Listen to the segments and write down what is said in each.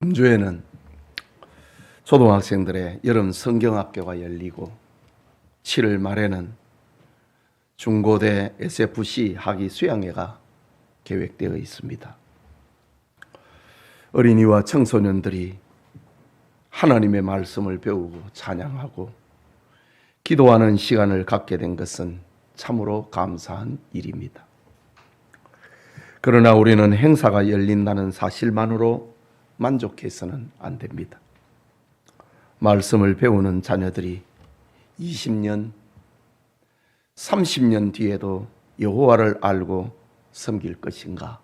주에는 초등학생들의 여름 성경학교가 열리고 7월 말에는 중고대 SFC 학위 수양회가 계획되어 있습니다. 어린이와 청소년들이 하나님의 말씀을 배우고 찬양하고 기도하는 시간을 갖게 된 것은 참으로 감사한 일입니다. 그러나 우리는 행사가 열린다는 사실만으로 만족해서는 안 됩니다. 말씀을 배우는 자녀들이 20년, 30년 뒤에도 여호와를 알고 섬길 것인가?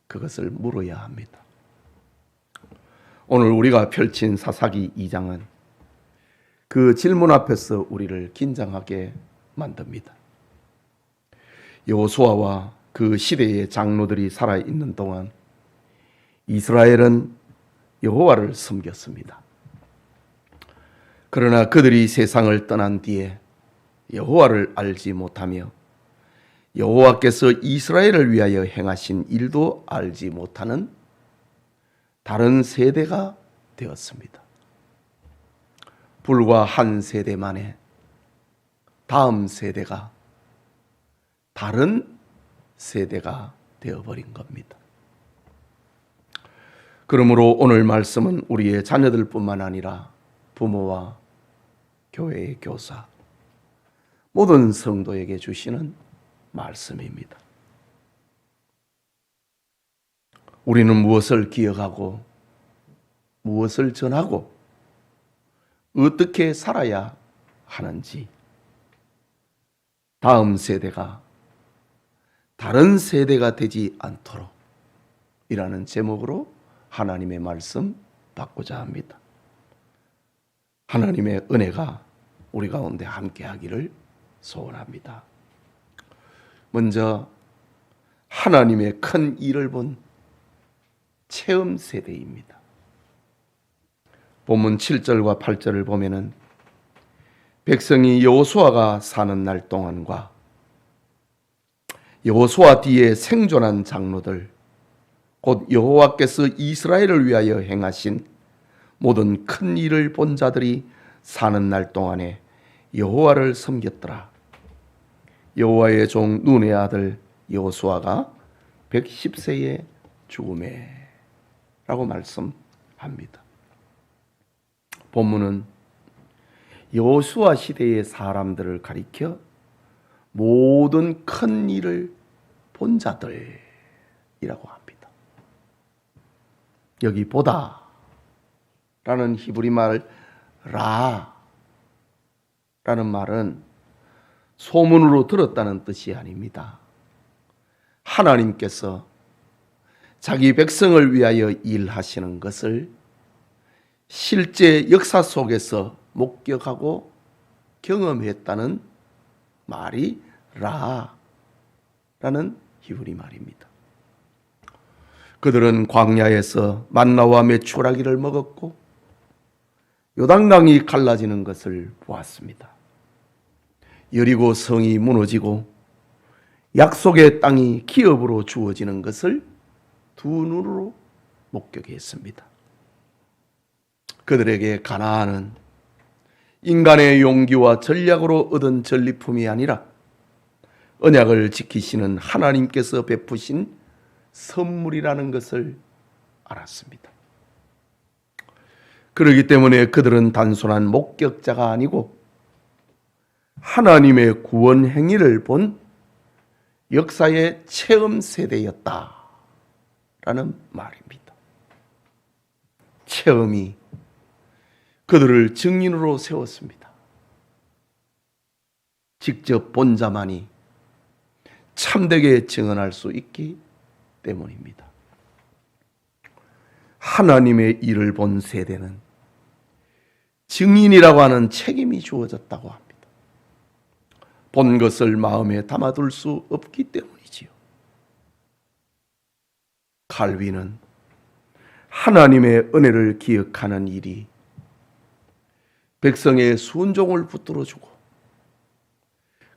그것을 물어야 합니다. 오늘 우리가 펼친 사사기 2장은 그 질문 앞에서 우리를 긴장하게 만듭니다. 여호수아와 그 시대의 장로들이 살아있는 동안 이스라엘은 여호와를 섬겼습니다. 그러나 그들이 세상을 떠난 뒤에 여호와를 알지 못하며 여호와께서 이스라엘을 위하여 행하신 일도 알지 못하는 다른 세대가 되었습니다. 불과 한 세대 만에 다음 세대가 다른 세대가 되어버린 겁니다. 그러므로 오늘 말씀은 우리의 자녀들뿐만 아니라 부모와 교회의 교사, 모든 성도에게 주시는 말씀입니다. 우리는 무엇을 기억하고 무엇을 전하고 어떻게 살아야 하는지, 다음 세대가 다른 세대가 되지 않도록 이라는 제목으로 하나님의 말씀 받고자 합니다. 하나님의 은혜가 우리 가운데 함께 하기를 소원합니다. 먼저 하나님의 큰 일을 본 체험 세대입니다. 본문 7절과 8절을 보면은 백성이 여호수아가 사는 날 동안과 여호수아 뒤에 생존한 장로들, 곧 여호와께서 이스라엘을 위하여 행하신 모든 큰 일을 본 자들이 사는 날 동안에 여호와를 섬겼더라. 여호와의 종 눈의 아들 여호수아가 110세에 죽음에 라고 말씀합니다. 본문은 여호수아 시대의 사람들을 가리켜 모든 큰 일을 본 자들이라고 합니다. 여기 보다 라는 히브리 말 라라는 말은 소문으로 들었다는 뜻이 아닙니다. 하나님께서 자기 백성을 위하여 일하시는 것을 실제 역사 속에서 목격하고 경험했다는 말이 라라는 히브리 말입니다. 그들은 광야에서 만나와 메추라기를 먹었고 요단강이 갈라지는 것을 보았습니다. 여리고 성이 무너지고 약속의 땅이 기업으로 주어지는 것을 두 눈으로 목격했습니다. 그들에게 가나안은 인간의 용기와 전략으로 얻은 전리품이 아니라 언약을 지키시는 하나님께서 베푸신 선물이라는 것을 알았습니다. 그렇기 때문에 그들은 단순한 목격자가 아니고 하나님의 구원 행위를 본 역사의 체험 세대였다라는 말입니다. 체험이 그들을 증인으로 세웠습니다. 직접 본 자만이 참되게 증언할 수 있기 때문입니다. 하나님의 일을 본 세대는 증인이라고 하는 책임이 주어졌다고 합니다. 본 것을 마음에 담아둘 수 없기 때문이지요. 칼빈은 하나님의 은혜를 기억하는 일이 백성의 순종을 붙들어주고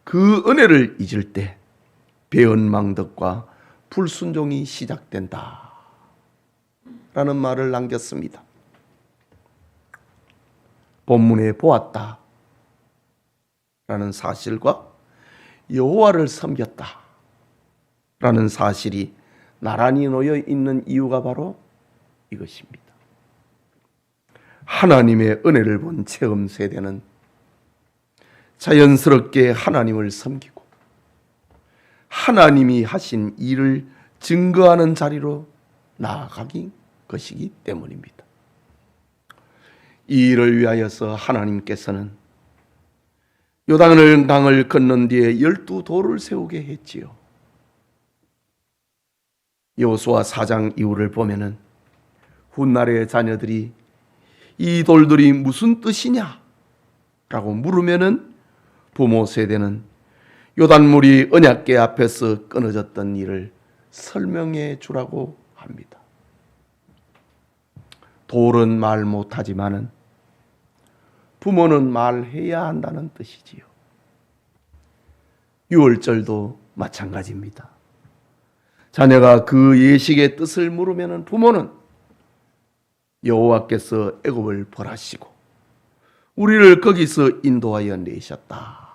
그 은혜를 잊을 때 배은망덕과 불순종이 시작된다 라는 말을 남겼습니다. 본문에 보았다 라는 사실과 여호와를 섬겼다 라는 사실이 나란히 놓여 있는 이유가 바로 이것입니다. 하나님의 은혜를 본 체험 세대는 자연스럽게 하나님을 섬기고 하나님이 하신 일을 증거하는 자리로 나아가기 것이기 때문입니다. 이 일을 위하여서 하나님께서는 요단강을 건넌 뒤에 12돌을 세우게 했지요. 여호수아 4장 이후를 보면은 훗날의 자녀들이 이 돌들이 무슨 뜻이냐 라고 물으면은 부모 세대는 요단물이 언약궤 앞에서 끊어졌던 일을 설명해 주라고 합니다. 돌은 말 못하지만은 부모는 말해야 한다는 뜻이지요. 유월절도 마찬가지입니다. 자녀가 그 예식의 뜻을 물으면 부모는 여호와께서 애굽을 벌하시고 우리를 거기서 인도하여 내셨다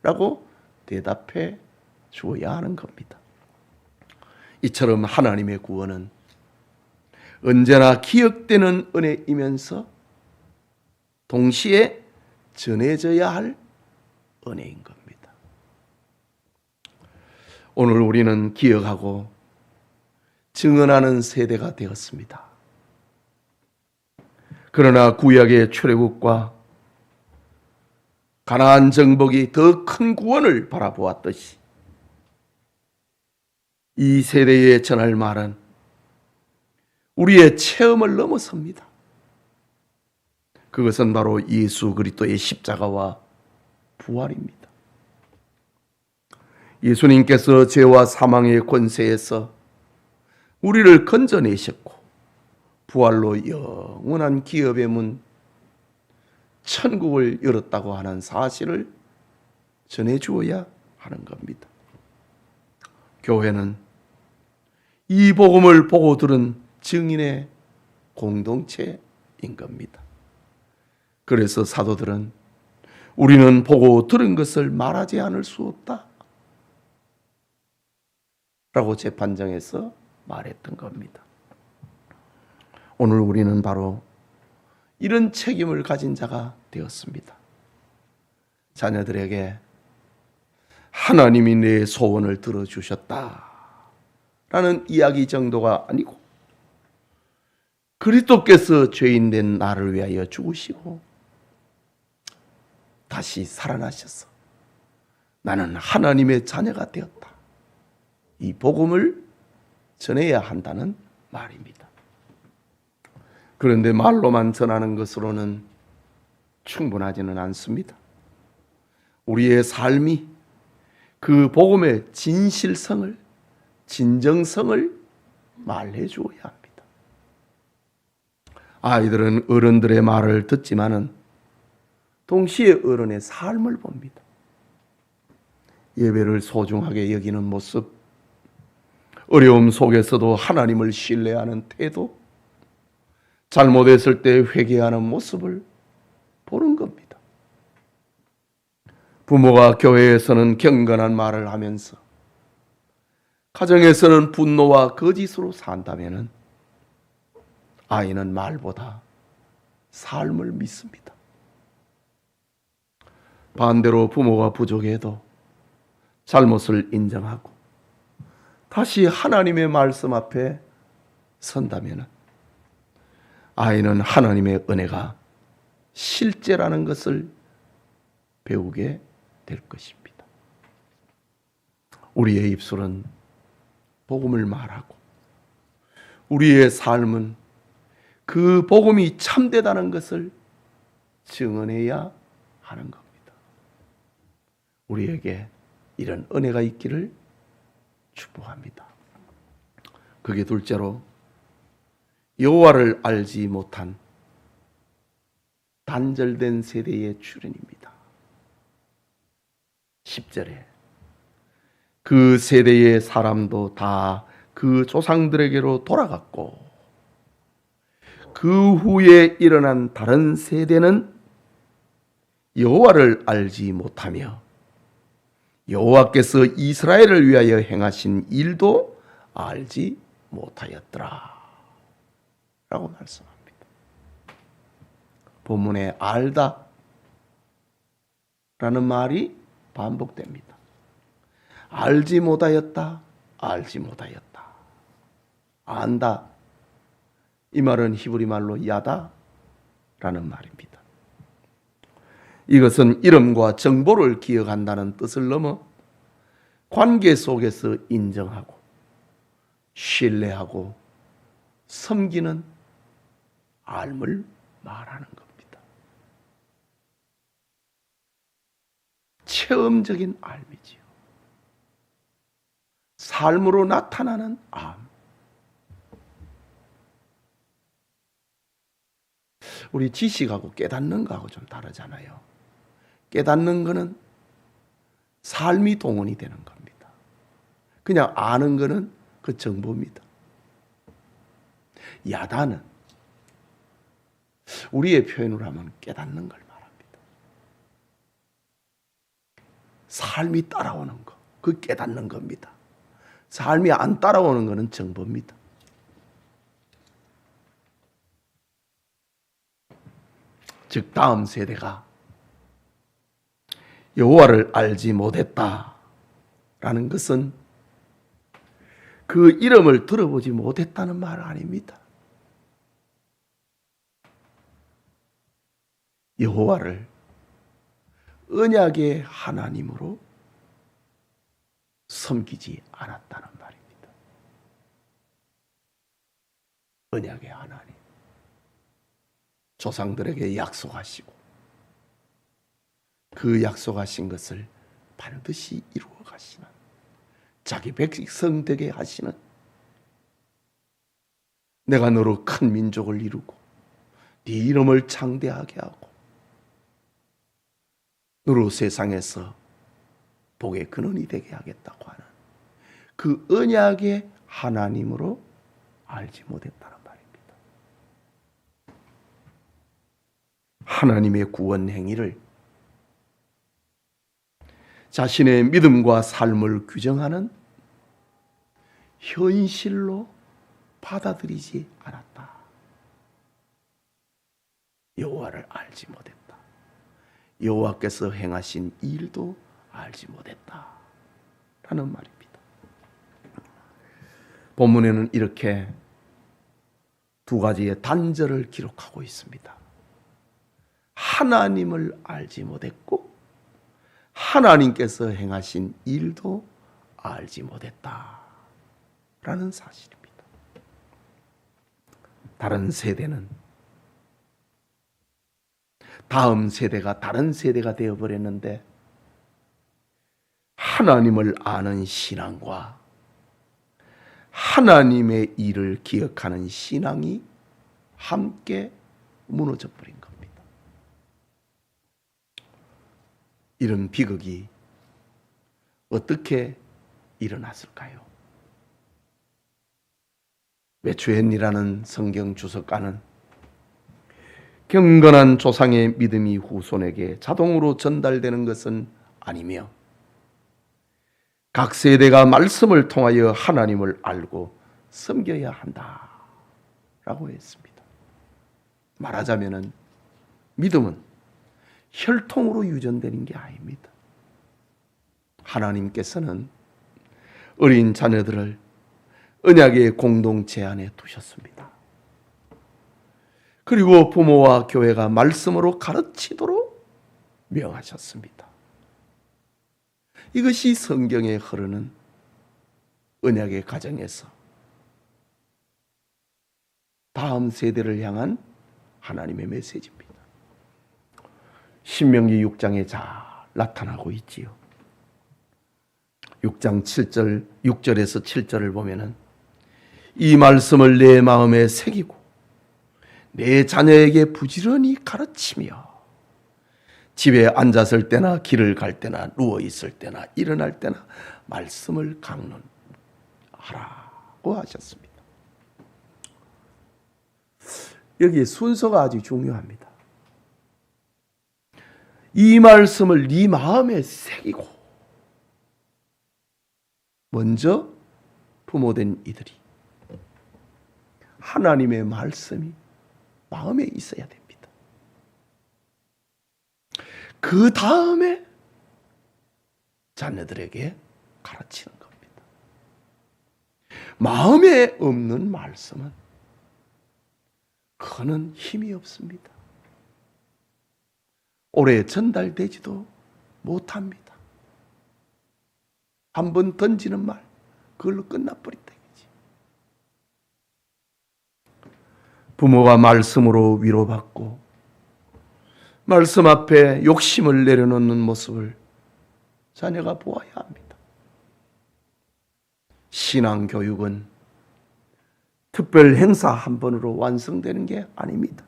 라고 대답해 주어야 하는 겁니다. 이처럼 하나님의 구원은 언제나 기억되는 은혜이면서 동시에 전해져야 할 은혜인 겁니다. 오늘 우리는 기억하고 증언하는 세대가 되었습니다. 그러나 구약의 출애굽과 가나안 정복이 더 큰 구원을 바라보았듯이 이 세대에 전할 말은 우리의 체험을 넘어섭니다. 그것은 바로 예수 그리스도의 십자가와 부활입니다. 예수님께서 죄와 사망의 권세에서 우리를 건져내셨고 부활로 영원한 기업의 문 천국을 열었다고 하는 사실을 전해주어야 하는 겁니다. 교회는 이 복음을 보고 들은 증인의 공동체인 겁니다. 그래서 사도들은 우리는 보고 들은 것을 말하지 않을 수 없다 라고 재판정에서 말했던 겁니다. 오늘 우리는 바로 이런 책임을 가진 자가 되었습니다. 자녀들에게 하나님이 내 소원을 들어주셨다 라는 이야기 정도가 아니고 그리스도께서 죄인된 나를 위하여 죽으시고 다시 살아나셔서 나는 하나님의 자녀가 되었다. 이 복음을 전해야 한다는 말입니다. 그런데 말로만 전하는 것으로는 충분하지는 않습니다. 우리의 삶이 그 복음의 진실성을, 진정성을 말해 주어야 합니다. 아이들은 어른들의 말을 듣지만은 동시에 어른의 삶을 봅니다. 예배를 소중하게 여기는 모습, 어려움 속에서도 하나님을 신뢰하는 태도, 잘못했을 때 회개하는 모습을 보는 겁니다. 부모가 교회에서는 경건한 말을 하면서 가정에서는 분노와 거짓으로 산다면 아이는 말보다 삶을 믿습니다. 반대로 부모가 부족해도 잘못을 인정하고 다시 하나님의 말씀 앞에 선다면 아이는 하나님의 은혜가 실제라는 것을 배우게 될 것입니다. 우리의 입술은 복음을 말하고 우리의 삶은 그 복음이 참되다는 것을 증언해야 하는 겁니다. 우리에게 이런 은혜가 있기를 축복합니다. 그게 둘째로 여호와를 알지 못한 단절된 세대의 출현입니다. 10절에 그 세대의 사람도 다 그 조상들에게로 돌아갔고 그 후에 일어난 다른 세대는 여호와를 알지 못하며 여호와께서 이스라엘을 위하여 행하신 일도 알지 못하였더라 라고 말씀합니다. 본문에 알다 라는 말이 반복됩니다. 알지 못하였다, 알지 못하였다. 안다, 이 말은 히브리 말로 야다 라는 말입니다. 이것은 이름과 정보를 기억한다는 뜻을 넘어 관계 속에서 인정하고 신뢰하고 섬기는 알을 말하는 겁니다. 체험적인 알이지요. 삶으로 나타나는 암. 우리 지식하고 깨닫는 거하고 좀 다르잖아요. 깨닫는 거는 삶이 동원이 되는 겁니다. 그냥 아는 거는 그 정보입니다. 야다는 우리의 표현으로 하면 깨닫는 걸 말합니다. 삶이 따라오는 거, 그 깨닫는 겁니다. 삶이 안 따라오는 것은 정보입니다. 즉 다음 세대가 여호와를 알지 못했다라는 것은 그 이름을 들어보지 못했다는 말 아닙니다. 여호와를 언약의 하나님으로 섬기지 않았다는 말입니다. 언약의 하나님, 조상들에게 약속하시고 그 약속하신 것을 반드시 이루어 가시는, 자기 백성 되게 하시는, 내가 너로 큰 민족을 이루고 네 이름을 창대하게 하고 너로 세상에서 복의 근원이 되게 하겠다고 하는 그 언약의 하나님으로 알지 못했다는 말입니다. 하나님의 구원 행위를 자신의 믿음과 삶을 규정하는 현실로 받아들이지 않았다. 여호와를 알지 못했다. 여호와께서 행하신 일도 알지 못했다 라는 말입니다. 본문에는 이렇게 두 가지의 단절을 기록하고 있습니다. 하나님을 알지 못했고 하나님께서 행하신 일도 알지 못했다 라는 사실입니다. 다른 세대는 다음 세대가 다른 세대가 되어버렸는데 하나님을 아는 신앙과 하나님의 일을 기억하는 신앙이 함께 무너져 버린 겁니다. 이런 비극이 어떻게 일어났을까요? 외추hen이라는 성경 주석가는 경건한 조상의 믿음이 후손에게 자동으로 전달되는 것은 아니며 각 세대가 말씀을 통하여 하나님을 알고 섬겨야 한다라고 했습니다. 말하자면 믿음은 혈통으로 유전되는 게 아닙니다. 하나님께서는 어린 자녀들을 언약의 공동체 안에 두셨습니다. 그리고 부모와 교회가 말씀으로 가르치도록 명하셨습니다. 이것이 성경에 흐르는 언약의 가정에서 다음 세대를 향한 하나님의 메시지입니다. 신명기 6장에 잘 나타나고 있지요. 6장 7절, 6절에서 7절을 보면은 이 말씀을 내 마음에 새기고 내 자녀에게 부지런히 가르치며 집에 앉았을 때나 길을 갈 때나 누워 있을 때나 일어날 때나 말씀을 강론하라고 하셨습니다. 여기에 순서가 아주 중요합니다. 이 말씀을 네 마음에 새기고 먼저 부모된 이들이 하나님의 말씀이 마음에 있어야 됩니다. 그 다음에 자녀들에게 가르치는 겁니다. 마음에 없는 말씀은 그거는 힘이 없습니다. 오래 전달되지도 못합니다. 한번 던지는 말, 그걸로 끝나버린다. 부모가 말씀으로 위로받고 말씀 앞에 욕심을 내려놓는 모습을 자녀가 보아야 합니다. 신앙교육은 특별 행사 한 번으로 완성되는 게 아닙니다.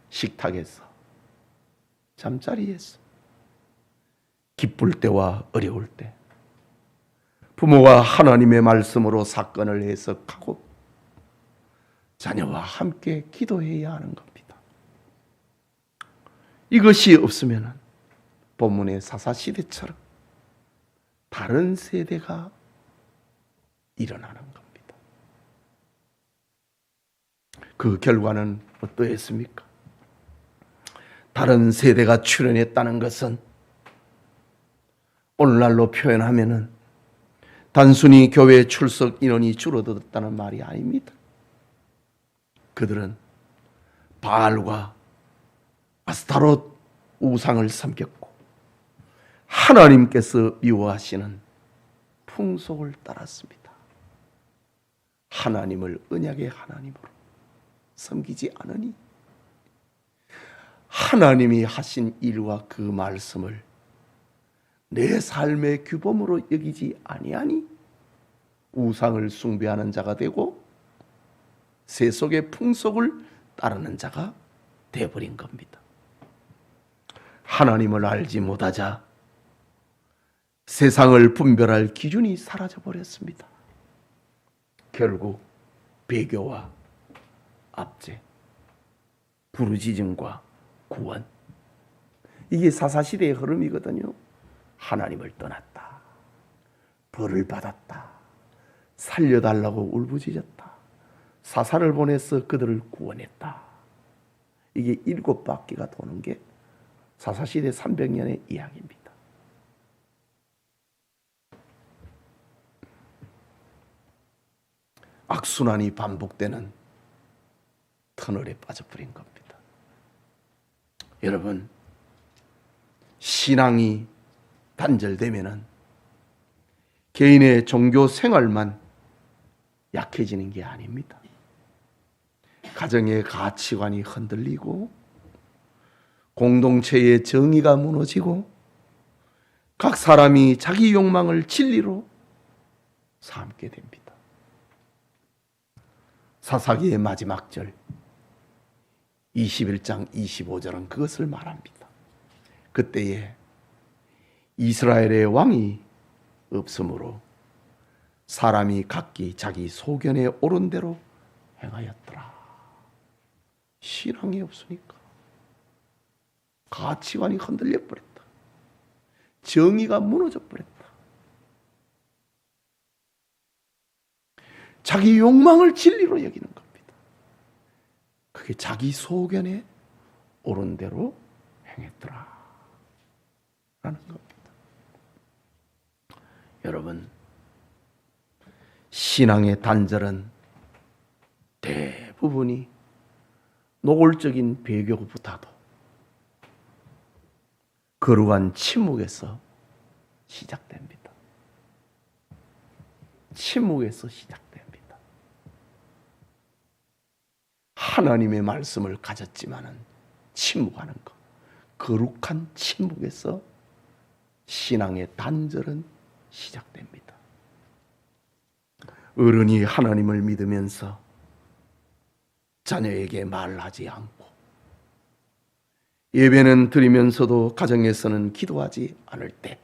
식탁에서, 잠자리에서, 기쁠 때와 어려울 때 부모가 하나님의 말씀으로 사건을 해석하고 자녀와 함께 기도해야 하는 겁니다. 이것이 없으면 본문의 사사시대처럼 다른 세대가 일어나는 겁니다. 그 결과는 어떠했습니까? 다른 세대가 출현했다는 것은 오늘날로 표현하면은 단순히 교회 출석 인원이 줄어들었다는 말이 아닙니다. 그들은 바알과 아스타롯 우상을 섬겼고 하나님께서 미워하시는 풍속을 따랐습니다. 하나님을 언약의 하나님으로 섬기지 않으니 하나님이 하신 일과 그 말씀을 내 삶의 규범으로 여기지 아니하니 우상을 숭배하는 자가 되고 세속의 풍속을 따르는 자가 되어버린 겁니다. 하나님을 알지 못하자 세상을 분별할 기준이 사라져버렸습니다. 결국 배교와 압제, 부르짖음과 구원, 이게 사사시대의 흐름이거든요. 하나님을 떠났다, 벌을 받았다, 살려달라고 울부짖었다, 사사를 보내서 그들을 구원했다. 이게 7바퀴가 도는 게 사사시대 300년의 이야기입니다. 악순환이 반복되는 터널에 빠져버린 겁니다. 여러분, 신앙이 단절되면은 개인의 종교 생활만 약해지는 게 아닙니다. 가정의 가치관이 흔들리고 공동체의 정의가 무너지고 각 사람이 자기 욕망을 진리로 삼게 됩니다. 사사기의 마지막 절 21장 25절은 그것을 말합니다. 그때에 이스라엘의 왕이 없으므로 사람이 각기 자기 소견에 옳은 대로 행하였더라. 신앙이 없으니까 가치관이 흔들려 버렸다. 정의가 무너져 버렸다. 자기 욕망을 진리로 여기는 겁니다. 그게 자기 소견에 옳은 대로 행했더라 라는 겁니다. 여러분, 신앙의 단절은 대부분이 노골적인 배교보다도 거룩한 침묵에서 시작됩니다. 침묵에서 시작됩니다. 하나님의 말씀을 가졌지만은 침묵하는 것, 거룩한 침묵에서 신앙의 단절은 시작됩니다. 어른이 하나님을 믿으면서 자녀에게 말하지 않고 예배는 드리면서도 가정에서는 기도하지 않을 때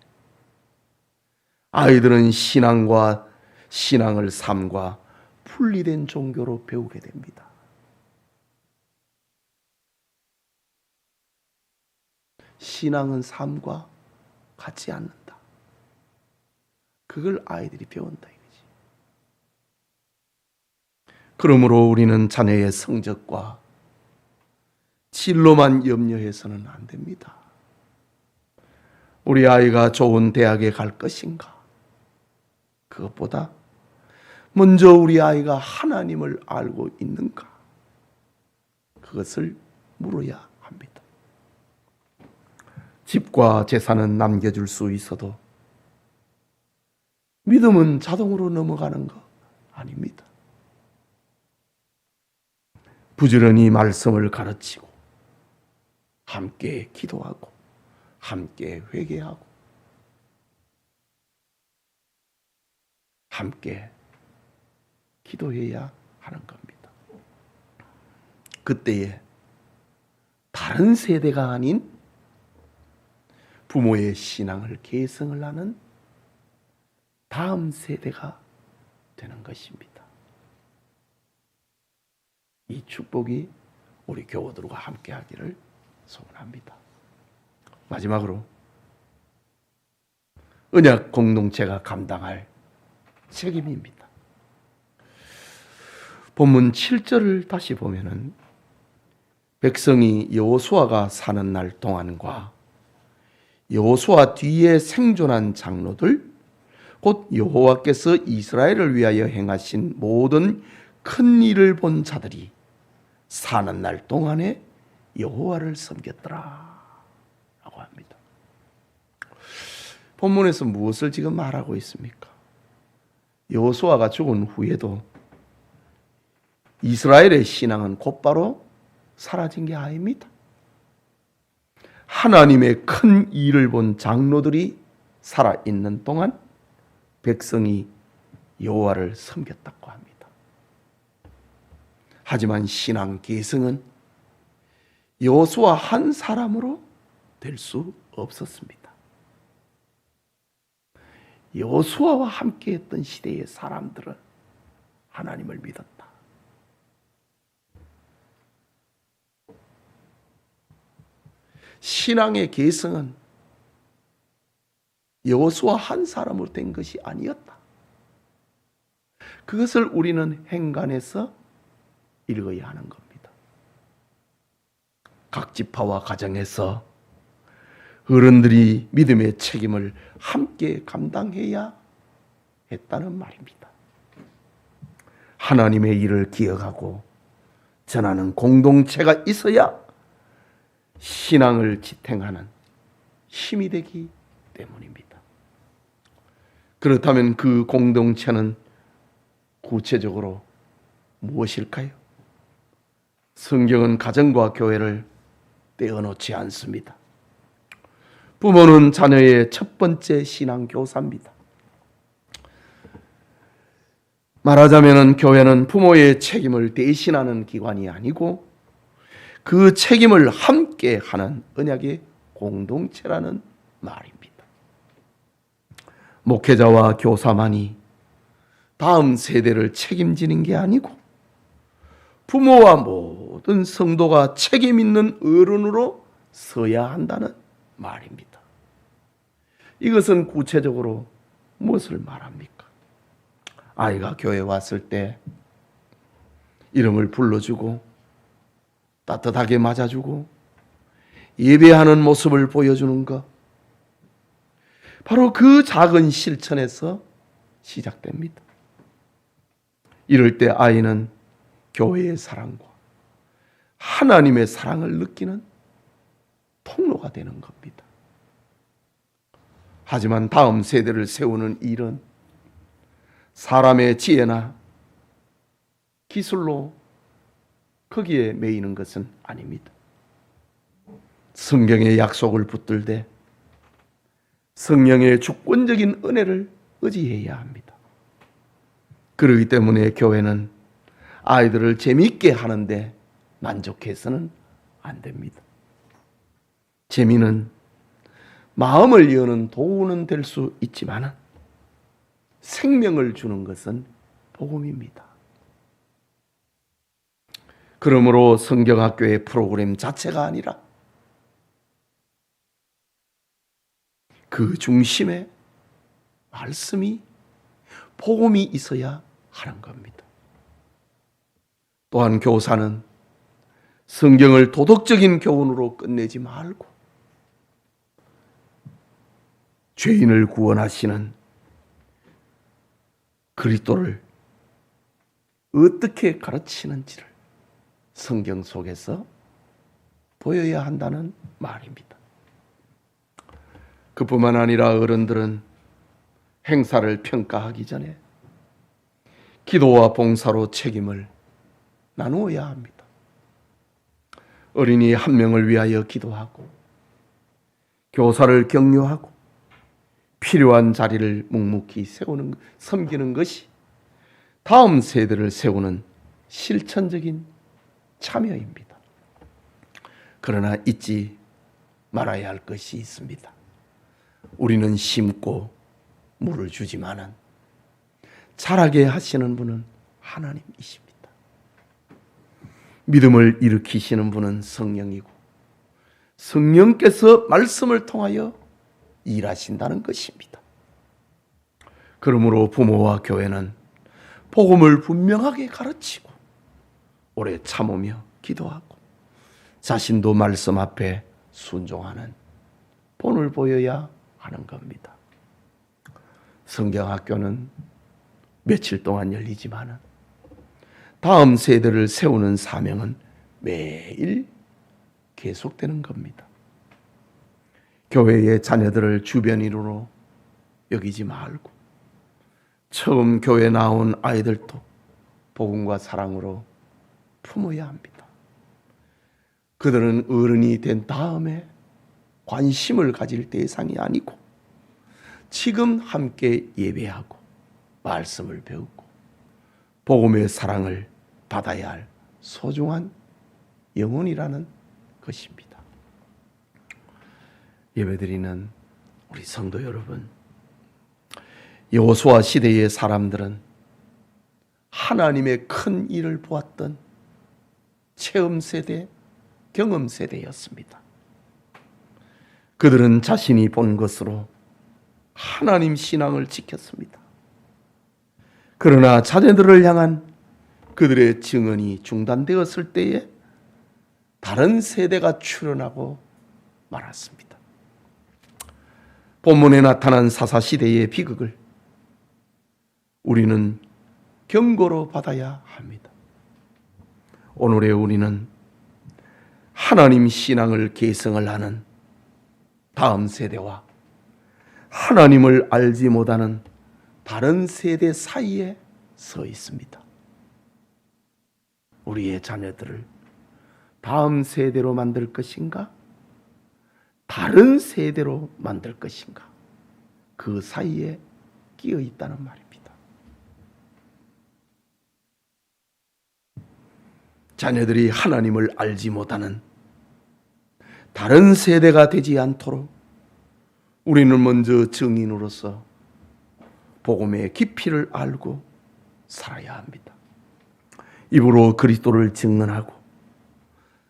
아이들은 신앙과 신앙을 삶과 분리된 종교로 배우게 됩니다. 신앙은 삶과 같지 않는다. 그걸 아이들이 배운다 이거지. 그러므로 우리는 자녀의 성적과 진로만 염려해서는 안 됩니다. 우리 아이가 좋은 대학에 갈 것인가? 그것보다 먼저 우리 아이가 하나님을 알고 있는가? 그것을 물어야 합니다. 집과 재산은 남겨줄 수 있어도 믿음은 자동으로 넘어가는 거 아닙니다. 부지런히 말씀을 가르치고 함께 기도하고 함께 회개하고 함께 기도해야 하는 겁니다. 그때에 다른 세대가 아닌 부모의 신앙을 계승을 하는 다음 세대가 되는 것입니다. 이 축복이 우리 교우들과 함께 하기를 소원합니다. 마지막으로 언약 공동체가 감당할 책임입니다. 본문 7절을 다시 보면은 백성이 여호수아가 사는 날 동안과 여호수아 뒤에 생존한 장로들 곧 여호와께서 이스라엘을 위하여 행하신 모든 큰 일을 본 자들이 사는 날 동안에 여호와를 섬겼더라 라고 합니다. 본문에서 무엇을 지금 말하고 있습니까? 여호수아가 죽은 후에도 이스라엘의 신앙은 곧바로 사라진 게 아닙니다. 하나님의 큰 일을 본 장로들이 살아있는 동안 백성이 여호와를 섬겼다고 합니다. 하지만 신앙 계승은 여호수아 한 사람으로 될 수 없었습니다. 여호수아와 함께했던 시대의 사람들은 하나님을 믿었다. 신앙의 계승은 여호수아 한 사람으로 된 것이 아니었다. 그것을 우리는 행간에서 읽어야 하는 겁니다. 각 지파와 가정에서 어른들이 믿음의 책임을 함께 감당해야 했다는 말입니다. 하나님의 일을 기억하고 전하는 공동체가 있어야 신앙을 지탱하는 힘이 되기 때문입니다. 그렇다면 그 공동체는 구체적으로 무엇일까요? 성경은 가정과 교회를 떼어놓지 않습니다. 부모는 자녀의 첫 번째 신앙 교사입니다. 말하자면 교회는 부모의 책임을 대신하는 기관이 아니고 그 책임을 함께 하는 언약의 공동체라는 말입니다. 목회자와 교사만이 다음 세대를 책임지는 게 아니고 부모와 모든 성도가 책임 있는 어른으로 서야 한다는 말입니다. 이것은 구체적으로 무엇을 말합니까? 아이가 교회에 왔을 때 이름을 불러주고 따뜻하게 맞아주고 예배하는 모습을 보여주는 것, 바로 그 작은 실천에서 시작됩니다. 이럴 때 아이는 교회의 사랑과 하나님의 사랑을 느끼는 통로가 되는 겁니다. 하지만 다음 세대를 세우는 일은 사람의 지혜나 기술로 거기에 매이는 것은 아닙니다. 성경의 약속을 붙들되 성령의 주권적인 은혜를 의지해야 합니다. 그렇기 때문에 교회는 아이들을 재미있게 하는데 만족해서는 안 됩니다. 재미는 마음을 여는 도구는 될 수 있지만 생명을 주는 것은 복음입니다. 그러므로 성경학교의 프로그램 자체가 아니라 그 중심에 말씀이, 복음이 있어야 하는 겁니다. 또한 교사는 성경을 도덕적인 교훈으로 끝내지 말고 죄인을 구원하시는 그리스도를 어떻게 가르치는지를 성경 속에서 보여야 한다는 말입니다. 그뿐만 아니라 어른들은 행사를 평가하기 전에 기도와 봉사로 책임을 나누어야 합니다. 어린이 한 명을 위하여 기도하고 교사를 격려하고 필요한 자리를 묵묵히 섬기는 것이 다음 세대를 세우는 실천적인 참여입니다. 그러나 잊지 말아야 할 것이 있습니다. 우리는 심고 물을 주지만은 자라게 하시는 분은 하나님이십니다. 믿음을 일으키시는 분은 성령이고 성령께서 말씀을 통하여 일하신다는 것입니다. 그러므로 부모와 교회는 복음을 분명하게 가르치고 오래 참으며 기도하고 자신도 말씀 앞에 순종하는 본을 보여야 하는 겁니다. 성경학교는 며칠 동안 열리지만 다음 세대를 세우는 사명은 매일 계속되는 겁니다. 교회의 자녀들을 주변인으로 여기지 말고 처음 교회 나온 아이들도 복음과 사랑으로 품어야 합니다. 그들은 어른이 된 다음에 관심을 가질 대상이 아니고 지금 함께 예배하고 말씀을 배우고 복음의 사랑을 받아야 할 소중한 영혼이라는 것입니다. 예배드리는 우리 성도 여러분, 여호수아 시대의 사람들은 하나님의 큰 일을 보았던 체험 세대, 경험 세대였습니다. 그들은 자신이 본 것으로 하나님 신앙을 지켰습니다. 그러나 자녀들을 향한 그들의 증언이 중단되었을 때에 다른 세대가 출현하고 말았습니다. 본문에 나타난 사사시대의 비극을 우리는 경고로 받아야 합니다. 오늘의 우리는 하나님 신앙을 계승을 하는 다음 세대와 하나님을 알지 못하는 다른 세대 사이에 서 있습니다. 우리의 자녀들을 다음 세대로 만들 것인가? 다른 세대로 만들 것인가? 그 사이에 끼어 있다는 말입니다. 자녀들이 하나님을 알지 못하는 다른 세대가 되지 않도록 우리는 먼저 증인으로서 복음의 깊이를 알고 살아야 합니다. 입으로 그리스도를 증언하고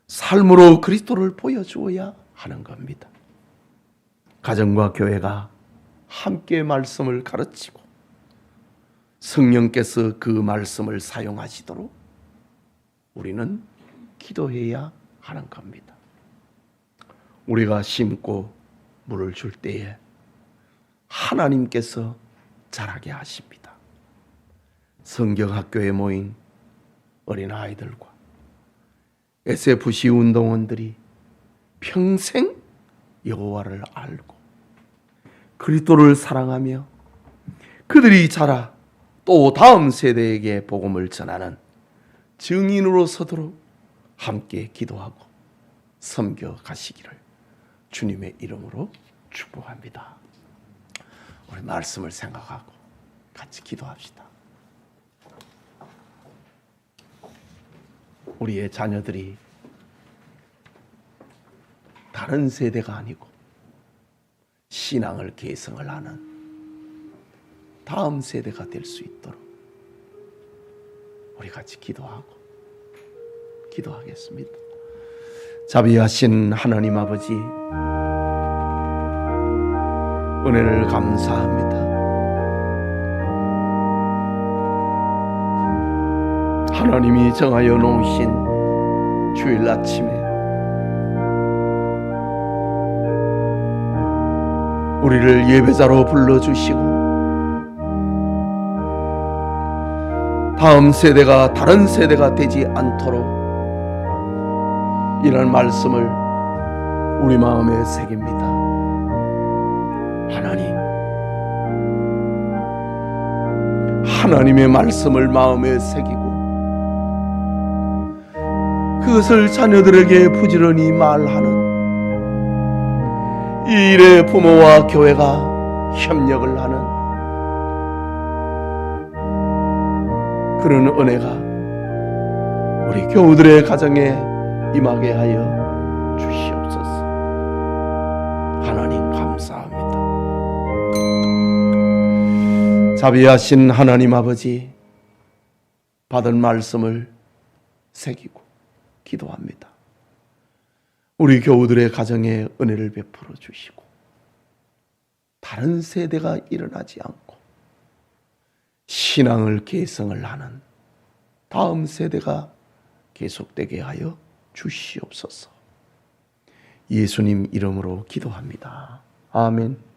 삶으로 그리스도를 보여주어야 하는 겁니다. 가정과 교회가 함께 말씀을 가르치고 성령께서 그 말씀을 사용하시도록 우리는 기도해야 하는 겁니다. 우리가 심고 물을 줄 때에 하나님께서 자라게 하십니다. 성경학교에 모인 어린아이들과 SFC 운동원들이 평생 여호와를 알고 그리스도를 사랑하며 그들이 자라 또 다음 세대에게 복음을 전하는 증인으로 서도록 함께 기도하고 섬겨 가시기를 주님의 이름으로 축복합니다. 우리 말씀을 생각하고 같이 기도합시다. 우리의 자녀들이 다른 세대가 아니고 신앙을 계승을 하는 다음 세대가 될 수 있도록 우리 같이 기도하겠습니다. 자비하신 하나님 아버지, 은혜를 감사합니다. 하나님이 정하여 놓으신 주일 아침에 우리를 예배자로 불러주시고 다음 세대가 다른 세대가 되지 않도록 이런 말씀을 우리 마음에 새깁니다. 하나님의 말씀을 마음에 새기고 그것을 자녀들에게 부지런히 말하는 이 일에 부모와 교회가 협력을 하는 그런 은혜가 우리 교우들의 가정에 임하게 하여 주시옵소서. 하나님 감사합니다. 자비하신 하나님 아버지, 받은 말씀을 새기고 기도합니다. 우리 교우들의 가정에 은혜를 베풀어 주시고 다른 세대가 일어나지 않고 신앙을 계승을 하는 다음 세대가 계속되게 하여 주시옵소서. 예수님 이름으로 기도합니다. 아멘.